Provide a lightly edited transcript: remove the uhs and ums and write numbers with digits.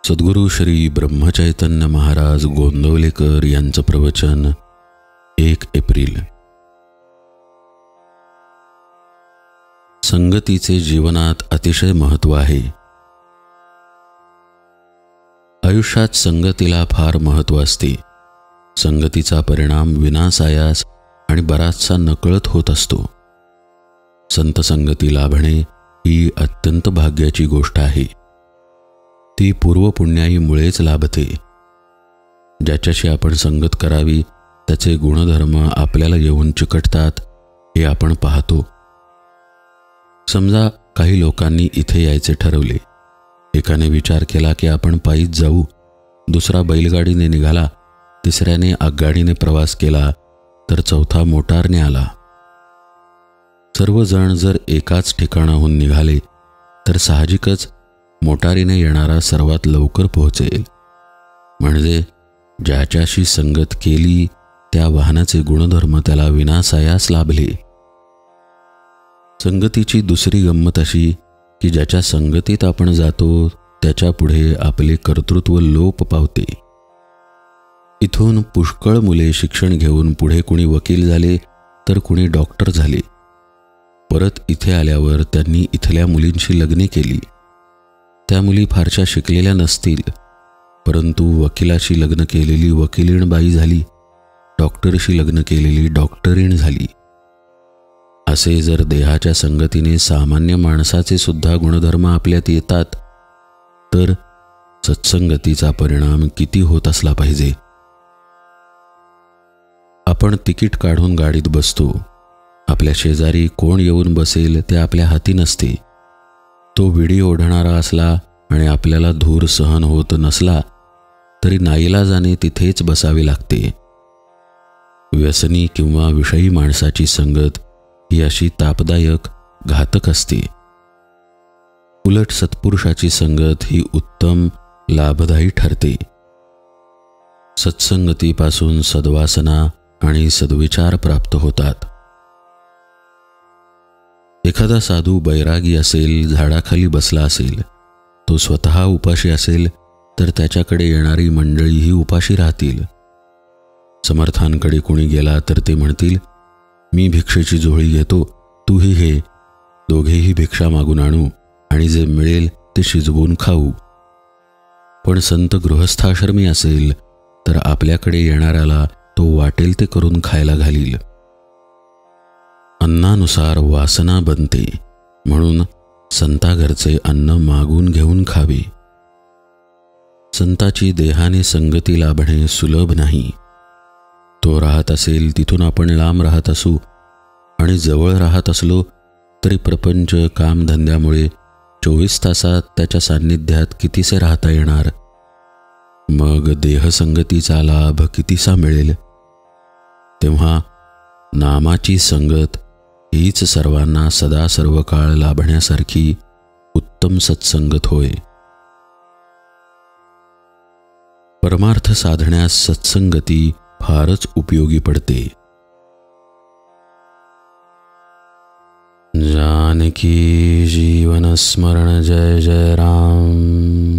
सद्गुरू श्री ब्रह्मचैतन्य महाराज गोंदवलेकर यांचं प्रवचन 1 एप्रिल। संगतीचे जीवनात अतिशय महत्त्व आहे। आयुष्यात संगतीला फार महत्त्व असते। संगतीचा परिणाम विनासायास आणि बराचसा नकळत होत असतो। संत संगती लाभणे ही अत्यंत भाग्याची गोष्ट आहे। ती पूर्वपुण्याईमुळेच लाभते। ज्याच्याशी आपण संगत करावी त्याचे गुणधर्म आपल्याला येऊन चिकटतात हे आपण पाहतो। समजा काही लोकांनी इथे यायचे ठरवले। एकाने विचार केला की आपण पायीच जाऊ, दुसरा बैलगाडीने निघाला, तिसऱ्याने आगगाडीने प्रवास केला, तर चौथा मोटारने आला। सर्वजण जर एकाच ठिकाणाहून निघाले तर साहजिकच मोटारीने येणारा सर्वात लवकर पोहोचेल। म्हणजे ज्याच्याशी संगत केली त्या वाहनाचे गुणधर्म त्याला विनासायास लाभले। संगतीची दुसरी गंमत अशी की ज्याच्या संगतीत आपण जातो त्याच्या पुढे आपले कर्तृत्व लोप पावते। इथून पुष्कळ मुले शिक्षण घेऊन पुढे कुणी वकील झाले तर कुणी डॉक्टर झाले। परत इथे आल्यावर त्यांनी इथल्या मुलींशी लग्ने केली। त्या मुली फारशा शिकलेल्या नसतील, परंतु वकिलाशी लग्न केलेली वकिलीण बाई झाली, डॉक्टरशी लग्न केलेली डॉक्टरीण झाली। असे जर देहाच्या संगतीने सामान्य माणसाचे सुद्धा गुणधर्म आपल्यात येतात तर सत्संगतीचा परिणाम किती होत असला पाहिजे। आपण तिकीट काढून गाडीत बसतो। आपल्या शेजारी कोण येऊन बसेल ते आपल्या हाती नसते। तो विडी ओढणारा असला आणि आपल्याला धूर सहन होत नसला तरी नाईलाजाने तिथेच बसावे लागते। व्यसनी किंवा विषयी माणसाची संगत ही अशी तापदायक, घातक असते। उलट सत्पुरुषाची संगत ही उत्तम, लाभदायी ठरते। सत्संगतीपासून सद्वासना आणि सद्विचार प्राप्त होतात। एखादा साधू बैरागी असेल, झाडाखाली बसला असेल, तो स्वतः उपाशी असेल तर त्याच्याकडे येणारी मंडळीही उपाशी राहतील। समर्थांकडे कुणी गेला तर ते म्हणतील, मी भिक्षेची झोळी घेतो, तूही घे, दोघेही भिक्षा मागून आणू आणि जे मिळेल ते शिजवून खाऊ। पण संत गृहस्थाश्रमी असेल तर आपल्याकडे येणाऱ्याला तो वाटेल ते करून खायला घालील। अन्नानुसार वासना बनते, म्हणून संताघरचे अन्न मागून घेऊन खावे। संताची देहाने संगती लाभणे सुलभ नाही। तो राहत असेल तिथून आपण लांब राहत असू आणि जवळ राहत असलो तरी प्रपंच कामधंद्यामुळे 24 तासात त्याच्या सान्निध्यात कितीसे राहता येणार। मग देहसंगतीचा लाभ कितीसा मिळेल। तेव्हा नामाची संगत हीच सर्वांना सदा सर्व काळ लाभण्यासारखी उत्तम सत्संगत होय। परमार्थ साधण्यास सत्संगती फारच उपयोगी पडते। जानकी जीवन स्मरण जय जय राम।